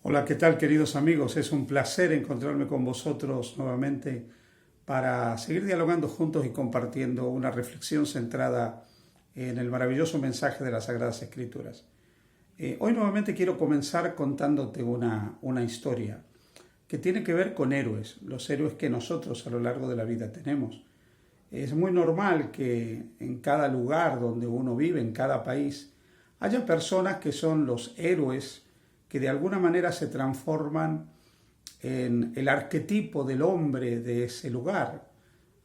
Hola, ¿qué tal, queridos amigos? Es un placer encontrarme con vosotros nuevamente para seguir dialogando juntos y compartiendo una reflexión centrada en el maravilloso mensaje de las Sagradas Escrituras. Hoy nuevamente quiero comenzar contándote una historia que tiene que ver con héroes, los héroes que nosotros a lo largo de la vida tenemos. Es muy normal que en cada lugar donde uno vive, en cada país, haya personas que son los héroes que de alguna manera se transforman en el arquetipo del hombre de ese lugar.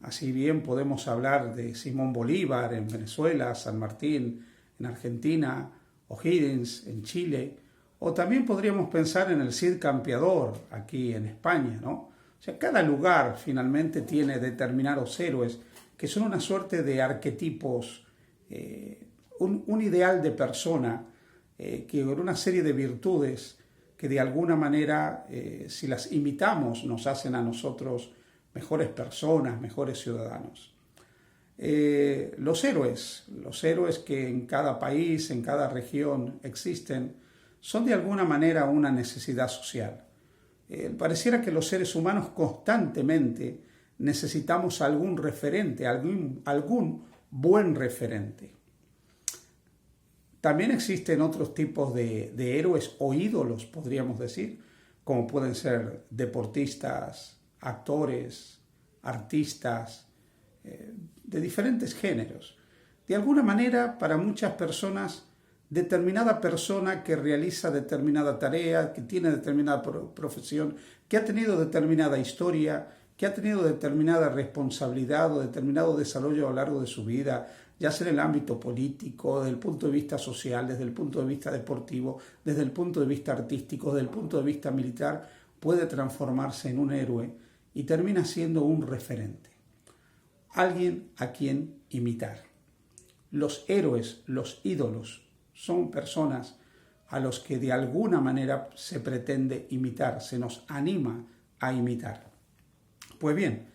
Así bien podemos hablar de Simón Bolívar en Venezuela, San Martín en Argentina, O'Higgins en Chile, o también podríamos pensar en el Cid Campeador aquí en España, ¿no? O sea, cada lugar finalmente tiene determinados héroes que son una suerte de arquetipos, un ideal de persona que con una serie de virtudes que de alguna manera, si las imitamos, nos hacen a nosotros mejores personas, mejores ciudadanos. Los héroes que en cada país, en cada región existen, son de alguna manera una necesidad social. Pareciera que los seres humanos constantemente necesitamos algún referente, algún buen referente. También existen otros tipos de héroes o ídolos, podríamos decir, como pueden ser deportistas, actores, artistas, de diferentes géneros. De alguna manera, para muchas personas, determinada persona que realiza determinada tarea, que tiene determinada profesión, que ha tenido determinada historia, que ha tenido determinada responsabilidad o determinado desarrollo a lo largo de su vida, ya sea en el ámbito político, desde el punto de vista social, desde el punto de vista deportivo, desde el punto de vista artístico, desde el punto de vista militar, puede transformarse en un héroe y termina siendo un referente. Alguien a quien imitar. Los héroes, los ídolos, son personas a los que de alguna manera se pretende imitar, se nos anima a imitar. Pues bien,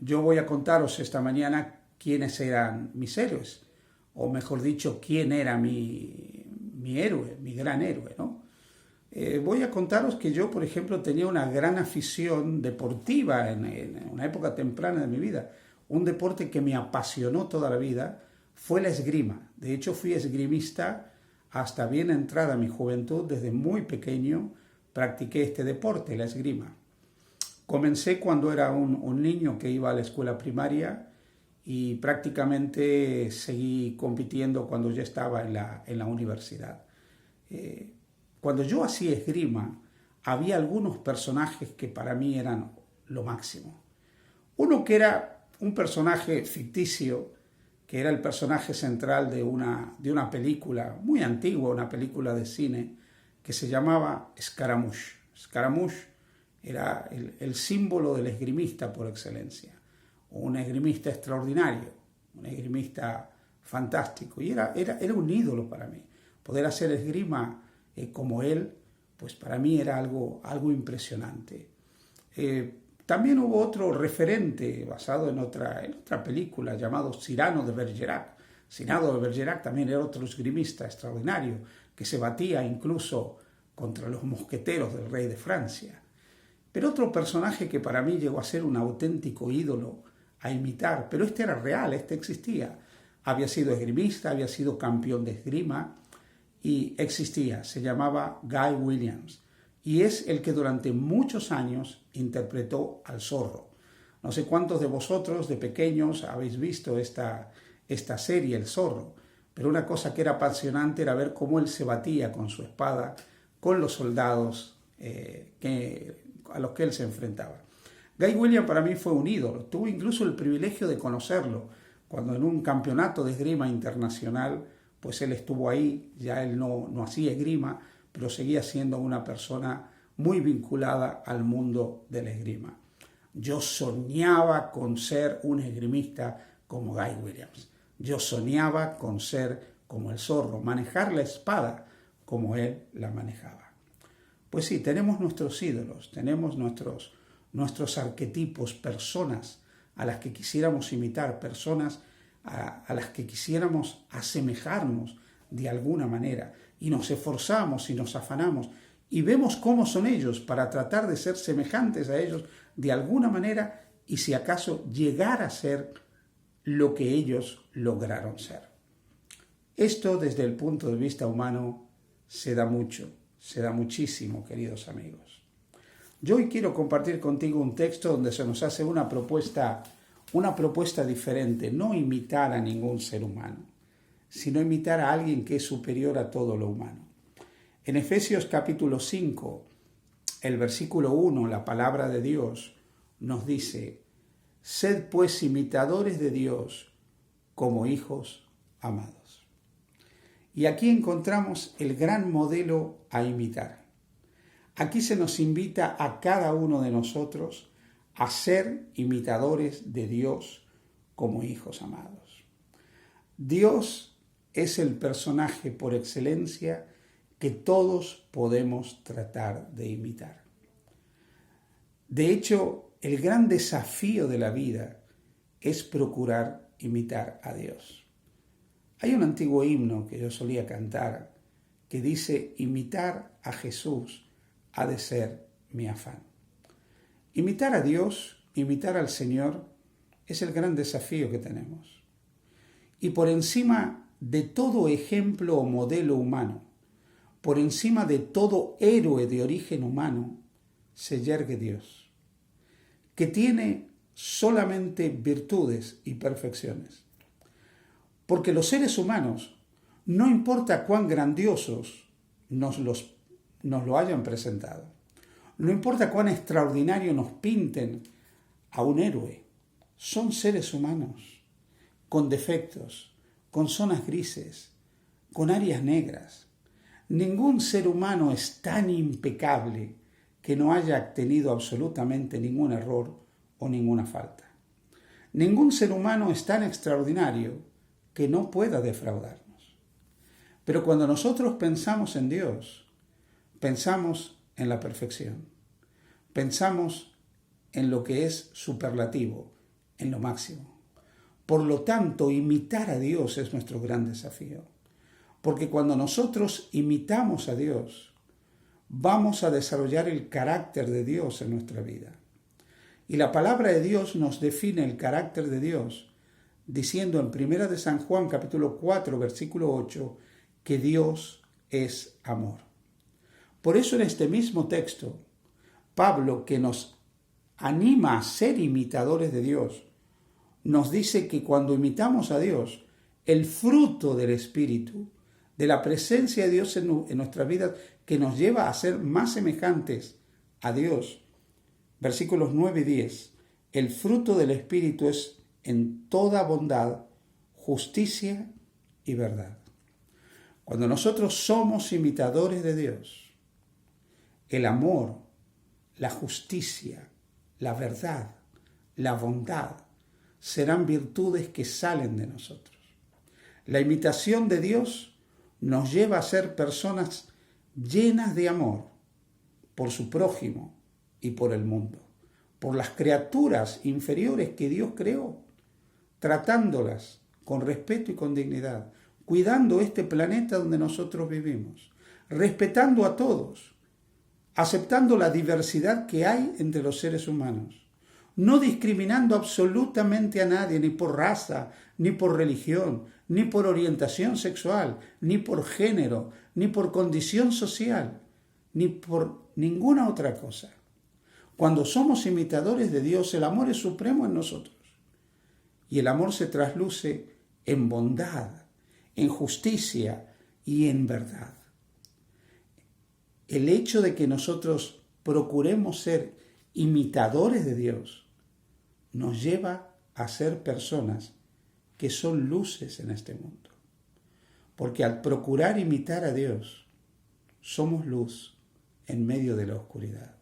yo voy a contaros esta mañana quiénes eran mis héroes, o mejor dicho, quién era mi héroe, mi gran héroe, ¿no? Voy a contaros que yo, por ejemplo, tenía una gran afición deportiva en una época temprana de mi vida. Un deporte que me apasionó toda la vida fue la esgrima. De hecho, fui esgrimista hasta bien entrada mi juventud. Desde muy pequeño practiqué este deporte, la esgrima. Comencé cuando era un niño que iba a la escuela primaria y prácticamente seguí compitiendo cuando ya estaba en la universidad. Cuando yo hacía esgrima, había algunos personajes que para mí eran lo máximo. Uno que era un personaje ficticio, que era el personaje central de una película muy antigua, una película de cine, que se llamaba Scaramouche. Scaramouche era el símbolo del esgrimista por excelencia. Un esgrimista extraordinario, un esgrimista fantástico, y era un ídolo para mí. Poder hacer esgrima como él, pues para mí era algo impresionante. También hubo otro referente basado en otra película llamado Cyrano de Bergerac. Cyrano de Bergerac también era otro esgrimista extraordinario que se batía incluso contra los mosqueteros del rey de Francia. Pero otro personaje que para mí llegó a ser un auténtico ídolo a imitar, pero este era real, este existía. Había sido esgrimista, había sido campeón de esgrima y existía, se llamaba Guy Williams. Y es el que durante muchos años interpretó al zorro. No sé cuántos de vosotros de pequeños habéis visto esta serie, El Zorro, pero una cosa que era apasionante era ver cómo él se batía con su espada con los soldados a los que él se enfrentaba. Guy Williams para mí fue un ídolo. Tuve incluso el privilegio de conocerlo cuando en un campeonato de esgrima internacional, pues él estuvo ahí. Ya él no hacía esgrima, pero seguía siendo una persona muy vinculada al mundo de la esgrima. Yo soñaba con ser un esgrimista como Guy Williams. Yo soñaba con ser como el zorro, manejar la espada como él la manejaba. Pues sí, tenemos nuestros ídolos, tenemos nuestros arquetipos, personas a las que quisiéramos imitar, personas a las que quisiéramos asemejarnos de alguna manera. Y nos esforzamos y nos afanamos y vemos cómo son ellos para tratar de ser semejantes a ellos de alguna manera y si acaso llegar a ser lo que ellos lograron ser. Esto desde el punto de vista humano se da mucho, se da muchísimo, queridos amigos. Yo hoy quiero compartir contigo un texto donde se nos hace una propuesta diferente, no imitar a ningún ser humano, sino imitar a alguien que es superior a todo lo humano. En Efesios capítulo 5, el versículo 1, la palabra de Dios nos dice: sed pues imitadores de Dios como hijos amados. Y aquí encontramos el gran modelo a imitar. Aquí se nos invita a cada uno de nosotros a ser imitadores de Dios como hijos amados. Dios es el personaje por excelencia que todos podemos tratar de imitar. De hecho, el gran desafío de la vida es procurar imitar a Dios. Hay un antiguo himno que yo solía cantar que dice: imitar a Jesús ha de ser mi afán. Imitar a Dios, imitar al Señor, es el gran desafío que tenemos. Y por encima de todo ejemplo o modelo humano, por encima de todo héroe de origen humano, se yergue Dios, que tiene solamente virtudes y perfecciones. Porque los seres humanos, no importa cuán grandiosos nos lo hayan presentado, no importa cuán extraordinario nos pinten a un héroe, son seres humanos, con defectos, con zonas grises, con áreas negras. Ningún ser humano es tan impecable que no haya tenido absolutamente ningún error o ninguna falta. Ningún ser humano es tan extraordinario que no pueda defraudarnos. Pero cuando nosotros pensamos en Dios, pensamos en la perfección. Pensamos en lo que es superlativo, en lo máximo. Por lo tanto, imitar a Dios es nuestro gran desafío. Porque cuando nosotros imitamos a Dios, vamos a desarrollar el carácter de Dios en nuestra vida. Y la palabra de Dios nos define el carácter de Dios, diciendo en 1 de San Juan, capítulo 4, versículo 8, que Dios es amor. Por eso en este mismo texto, Pablo, que nos anima a ser imitadores de Dios, nos dice que cuando imitamos a Dios, el fruto del Espíritu, de la presencia de Dios en nuestras vidas, que nos lleva a ser más semejantes a Dios. Versículos 9 y 10. El fruto del Espíritu es en toda bondad, justicia y verdad. Cuando nosotros somos imitadores de Dios, el amor, la justicia, la verdad, la bondad, serán virtudes que salen de nosotros. La imitación de Dios nos lleva a ser personas llenas de amor por su prójimo y por el mundo, por las criaturas inferiores que Dios creó, tratándolas con respeto y con dignidad, cuidando este planeta donde nosotros vivimos, respetando a todos, aceptando la diversidad que hay entre los seres humanos, no discriminando absolutamente a nadie, ni por raza, ni por religión, ni por orientación sexual, ni por género, ni por condición social, ni por ninguna otra cosa. Cuando somos imitadores de Dios, el amor es supremo en nosotros. Y el amor se trasluce en bondad, en justicia y en verdad. El hecho de que nosotros procuremos ser imitadores de Dios nos lleva a ser personas que son luces en este mundo. Porque al procurar imitar a Dios, somos luz en medio de la oscuridad.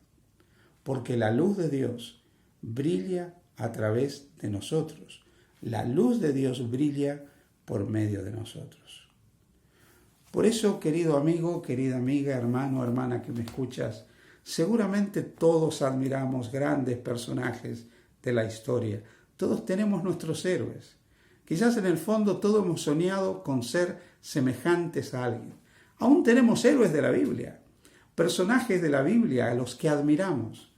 Porque la luz de Dios brilla a través de nosotros. La luz de Dios brilla por medio de nosotros. Por eso, querido amigo, querida amiga, hermano, hermana que me escuchas, seguramente todos admiramos grandes personajes de la historia. Todos tenemos nuestros héroes. Quizás en el fondo todos hemos soñado con ser semejantes a alguien. Aún tenemos héroes de la Biblia, personajes de la Biblia a los que admiramos.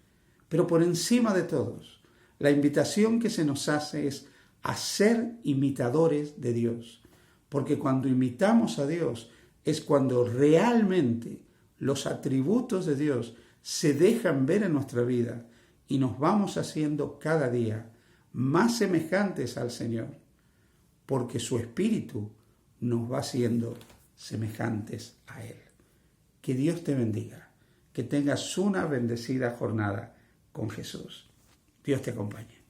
Pero por encima de todos, la invitación que se nos hace es a ser imitadores de Dios. Porque cuando imitamos a Dios es cuando realmente los atributos de Dios se dejan ver en nuestra vida y nos vamos haciendo cada día más semejantes al Señor, porque su Espíritu nos va haciendo semejantes a Él. Que Dios te bendiga, que tengas una bendecida jornada con Jesús. Dios te acompañe.